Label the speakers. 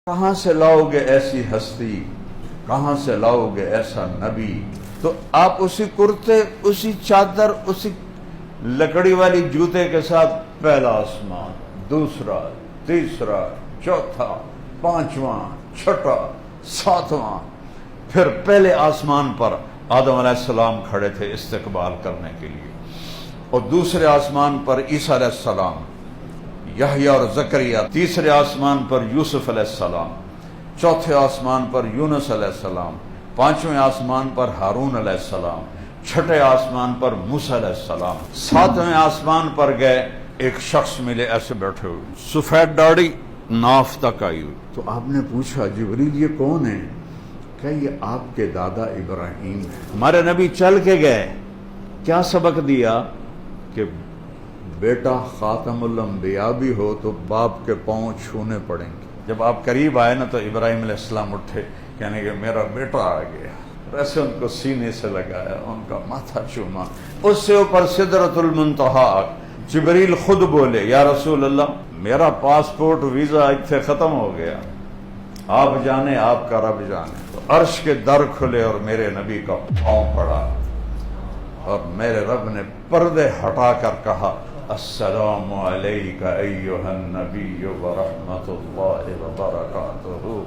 Speaker 1: کہاں سے لاؤ گے ایسی ہستی، کہاں سے لاؤ گے ایسا نبی؟ تو آپ اسی کرتے، اسی چادر، اسی لکڑی والی جوتے کے ساتھ پہلا آسمان، دوسرا، تیسرا، چوتھا، پانچواں، چھٹا، ساتواں، پھر پہلے آسمان پر آدم علیہ السلام کھڑے تھے استقبال کرنے کے لیے، اور دوسرے آسمان پر عیسیٰ علیہ السلام، یحییٰ اور زکریا، تیسرے آسمان پر یوسف علیہ السلام، چوتھے آسمان پر یونس علیہ السلام، پانچویں آسمان پر ہارون علیہ السلام، چھٹے آسمان پر موسیٰ علیہ السلام، ساتویں آسمان پر گئے، ایک شخص ملے ایسے بیٹھے ہوئے، سفید داڑھی، ناف تک آئی ہوئی۔ تو آپ نے پوچھا جبریل یہ کون ہے؟ کہ یہ آپ کے دادا ابراہیم ہیں۔ ہمارے نبی چل کے گئے، کیا سبق دیا؟ کہ بیٹا خاتم الانبیاء بھی ہو تو باپ کے پاؤں چھونے پڑیں گے۔ جب آپ قریب آئے نا تو ابراہیم علیہ السلام اٹھے، کہنے کہ میرا بیٹا آ گیا، ویسے ان کو سینے سے لگایا، ان کا ماتھا چوما، اس سے اوپر سدرۃ المنتہا۔ جبریل خود بولے یا رسول اللہ میرا پاسپورٹ ویزا اتنے ختم ہو گیا، آپ جانے آپ کا رب جانے۔ تو عرش کے در کھلے اور میرے نبی کا پاؤں پڑا، اور میرے رب نے پردے ہٹا کر کہا السلام علیک ایھا النبی ورحمۃ اللہ وبرکاتہ۔